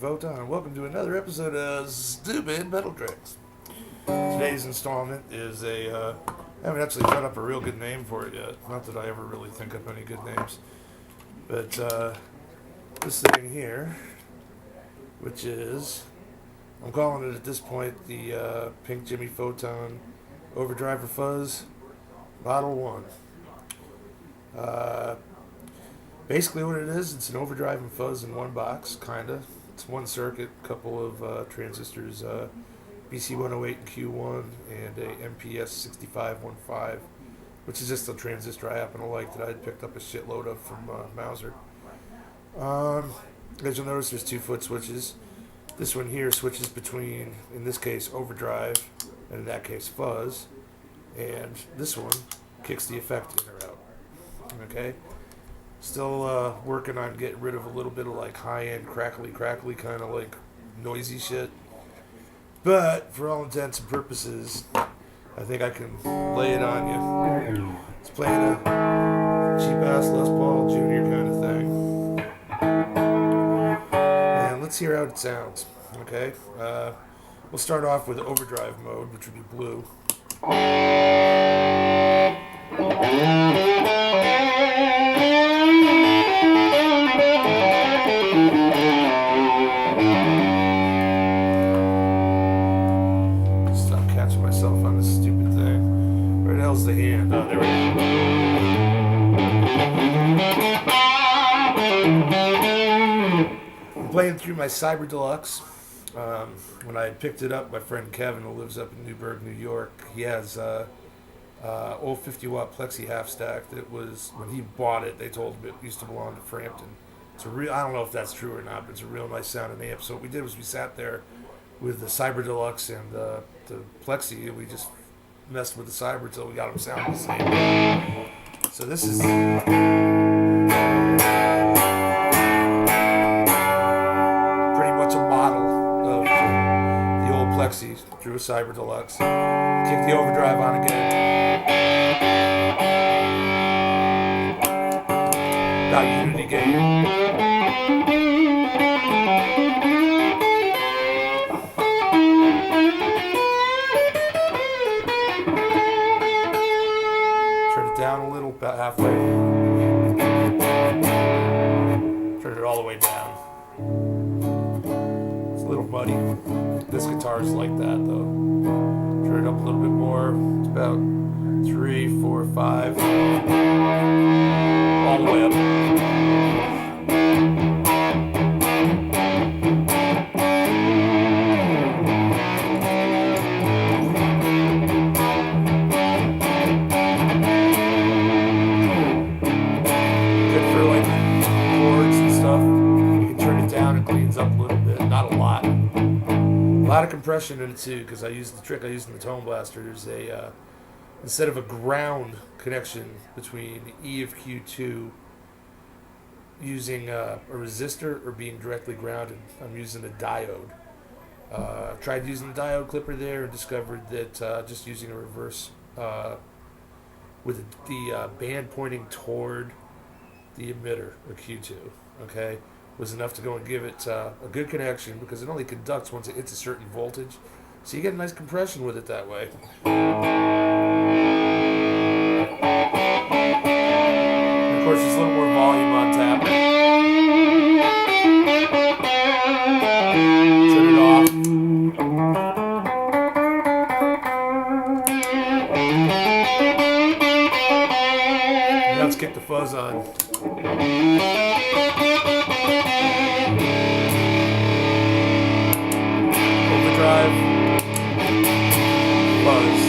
Photon. Welcome to another episode of Stupid Metal Tricks. Today's installment is I haven't actually thought up a real good name for it yet. Not that I ever really think up any good names. But this thing here, which is, I'm calling it at this point the Pink Jimi Photon Overdriver Fuzz Model 1. Basically what it is, it's an overdrive and fuzz in one box, kinda. It's one circuit, couple of transistors, BC108 and Q1, and a MPS 6515, which is just a transistor I happen to like that I had picked up a shitload of from Mauser. As you'll notice, there's 2 foot switches. This one here switches between, in this case, overdrive, and in that case, fuzz. And this one kicks the effect in or out. Okay? Still working on getting rid of a little bit of like high-end crackly kind of like noisy shit. But for all intents and purposes, I think I can lay it on you. It's playing a cheap-ass Les Paul Jr. kind of thing. And let's hear how it sounds, okay? We'll start off with overdrive mode, which would be blue. Myself on this stupid thing. Where the hell's the hand? Oh, there we go. I'm playing through my Cyber Deluxe. When I picked it up, my friend Kevin, who lives up in Newburgh, New York, he has old 50-watt Plexi half stack that was, when he bought it, they told him it used to belong to Frampton. It's a real, I don't know if that's true or not, but it's a real nice sounding amp. So what we did was we sat there with the Cyber Deluxe and the Plexi, and we just messed with the Cyber until we got them sounding the same. So this is pretty much a model of the old Plexi through a Cyber Deluxe. Kick the overdrive on again. Got unity gain. Down a little, about halfway. Turn it all the way down. It's a little muddy. This guitar's like that though. Turn it up a little bit more. It's about 3, 4, 5. All the way up. Up a little bit, not a lot. A lot of compression in it too, because I used the trick I used in the Tone Blaster. There's a instead of a ground connection between E of Q2 using a resistor or being directly grounded, I'm using a diode. Tried using the diode clipper there and discovered that just using a reverse with the band pointing toward the emitter, or Q2, okay, was enough to go and give it a good connection, because it only conducts once it hits a certain voltage. So you get a nice compression with it that way. And of course, there's a little more volume on tap. Turn it off. Now let's kick the fuzz on. Overdrive, fuzz.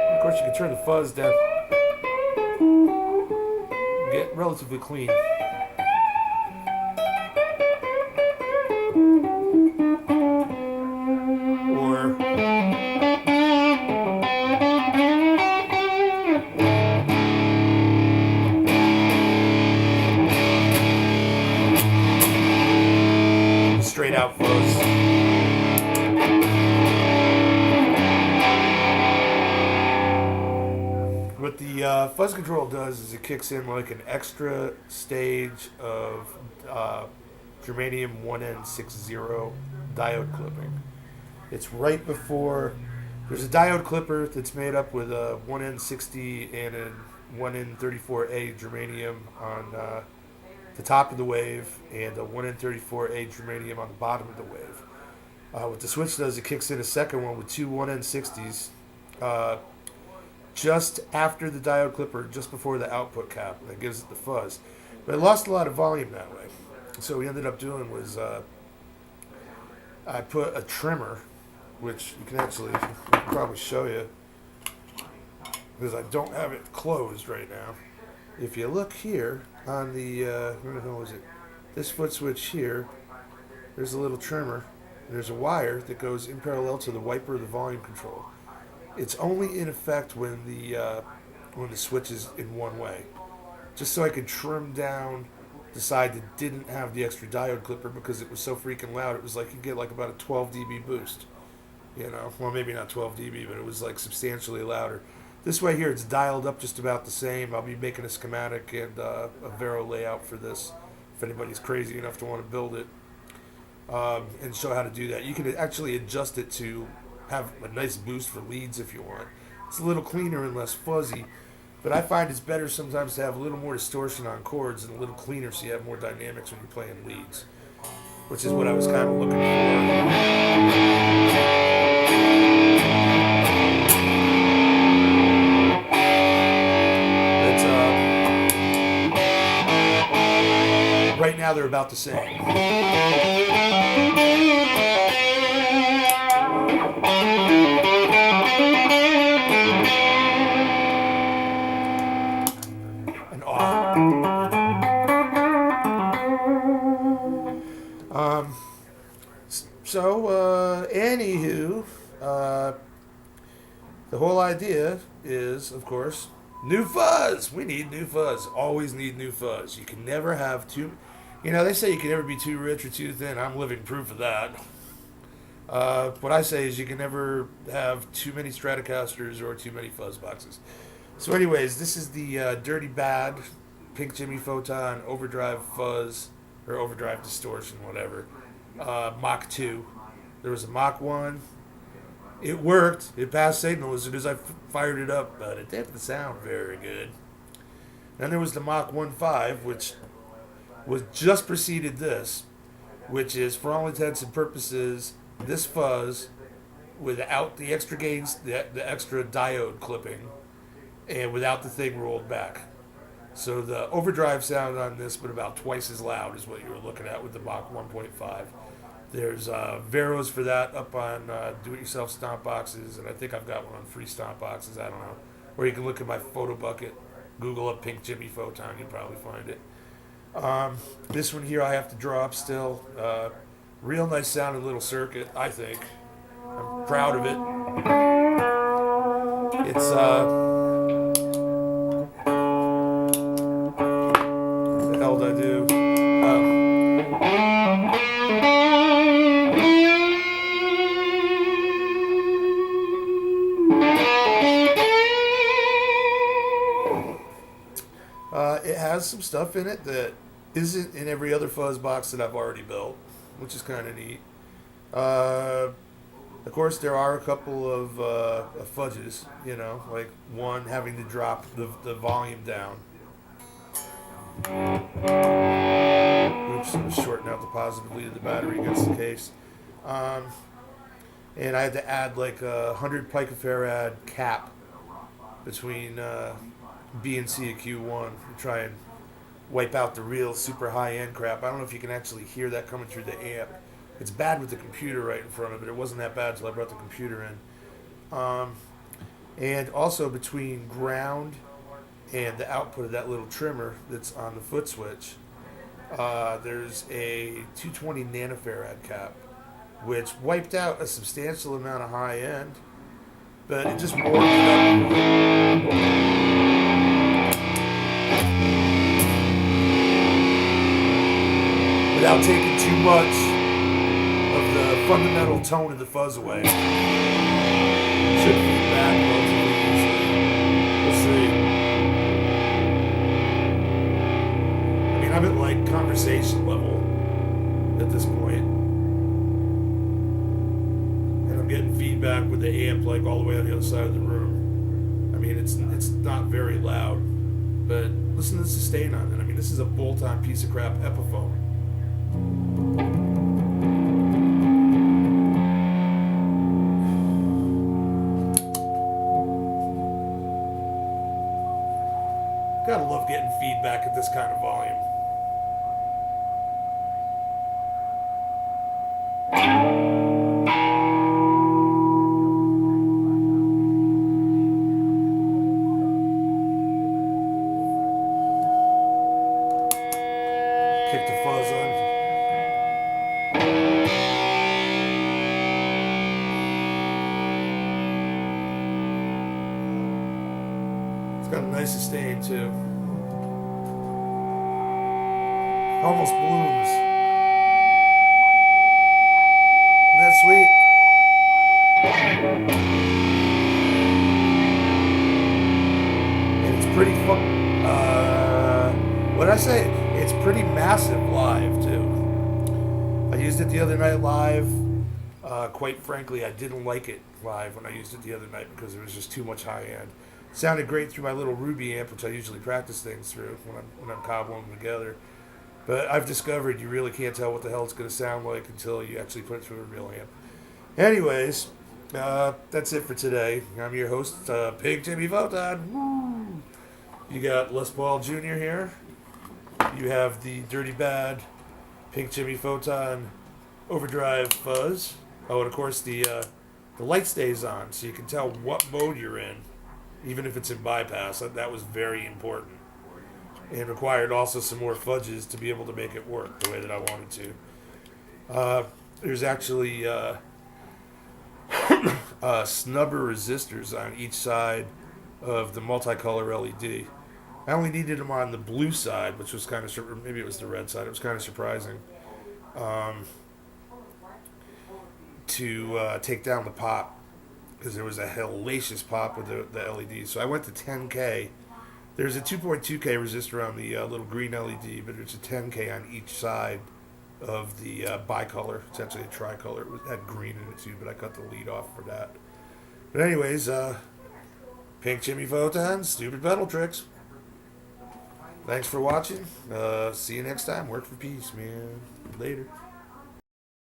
Of course, you can turn the fuzz down. Get relatively clean. Or layout fuzz. What the fuzz control does is it kicks in like an extra stage of germanium 1N60 diode clipping. It's right before. There's a diode clipper that's made up with a 1N60 and a 1N34A germanium on the top of the wave and a 1N34A germanium on the bottom of the wave. What the switch does, it kicks in a second one with two 1N60s just after the diode clipper, just before the output cap. That gives it the fuzz. But it lost a lot of volume that way. So what we ended up doing was I put a trimmer, which you can actually probably show you because I don't have it closed right now. If you look here on the, where the hell is it? This foot switch here, there's a little trimmer. And there's a wire that goes in parallel to the wiper of the volume control. It's only in effect when the switch is in one way. Just so I could trim down the side that didn't have the extra diode clipper because it was so freaking loud. It was like you get like about a 12 dB boost. You know, well, maybe not 12 dB, but it was like substantially louder. This way here, it's dialed up just about the same. I'll be making a schematic and a Vero layout for this if anybody's crazy enough to want to build it and show how to do that. You can actually adjust it to have a nice boost for leads if you want. It's a little cleaner and less fuzzy, but I find it's better sometimes to have a little more distortion on chords and a little cleaner so you have more dynamics when you're playing leads, which is what I was kind of looking for. Right now they're about the same. And off. Anywho, the whole idea is, of course, new fuzz. We need new fuzz. Always need new fuzz. You can never have too. You know, they say you can never be too rich or too thin. I'm living proof of that. What I say is you can never have too many Stratocasters or too many fuzz boxes. So anyways, this is the Dirty Bad Pink Jimi Photon Overdrive Fuzz, or Overdrive Distortion, whatever. Mach 2. There was a Mach 1. It worked. It passed signal as soon as I fired it up, but it didn't sound very good. Then there was the Mach 1.5, which was just preceded this, which is, for all intents and purposes, this fuzz without the extra gains, the extra diode clipping, and without the thing rolled back. So the overdrive sound on this, but about twice as loud, is what you were looking at with the Mach 1.5. There's Veros for that up on do-it-yourself stomp boxes, and I think I've got one on free stomp boxes, I don't know. Or you can look at my photo bucket, Google up Pink Jimi Photon, you'll probably find it. This one here I have to draw up still. Real nice sounding little circuit, I think. I'm proud of it. It's what the hell did I do? It has some stuff in it that isn't in every other fuzz box that I've already built, which is kind of neat. Of course, there are a couple of fudges, you know, like one having to drop the volume down. Oops, I was shorting out the positive lead of the battery against the case. And I had to add like a 100 picofarad cap between B and C of Q1 to try and wipe out the real super high-end crap. I don't know if you can actually hear that coming through the amp. It's bad with the computer right in front of it. It wasn't that bad until I brought the computer in. And also between ground and the output of that little trimmer that's on the foot switch, there's a 220 nanofarad cap, which wiped out a substantial amount of high-end, but it just warmed it up. Without taking too much fundamental tone of the fuzz away. Should feedback relatively easily. We'll see. I mean, I'm at like conversation level at this point. And I'm getting feedback with the amp like all the way on the other side of the room. I mean, it's not very loud. But listen to the sustain on it. I mean, this is a bolt-on piece of crap Epiphone. Gotta love getting feedback at this kind of volume. Kick the fuzz on. It's got a nice sustain too. Almost blooms. Isn't that sweet? And it's pretty what did I say? It's pretty massive live too. I used it the other night live. Quite frankly, I didn't like it live when I used it the other night because it was just too much high end. Sounded great through my little Ruby amp, which I usually practice things through when I'm cobbling them together. But I've discovered you really can't tell what the hell it's going to sound like until you actually put it through a real amp. Anyways, that's it for today. I'm your host, Pig Jimi Photon. Woo! You got Les Paul Jr. here. You have the Dirty Bad Pink Jimi Photon Overdrive Fuzz. Oh, and of course the light stays on, so you can tell what mode you're in, even if it's in bypass. That was very important. And required also some more fudges to be able to make it work the way that I wanted to. There's actually snubber resistors on each side of the multicolor LED. I only needed them on the blue side, which was kind of, maybe it was the red side. It was kind of surprising to take down the pop, because there was a hellacious pop with the LEDs. So I went to 10K. There's a 2.2K resistor on the little green LED, but there's a 10K on each side of the bicolor. It's actually a tricolor. It had green in it too, but I cut the lead off for that. But anyways, Pink Jimi Photon, stupid pedal tricks. Thanks for watching. See you next time. Work for peace, man. Later.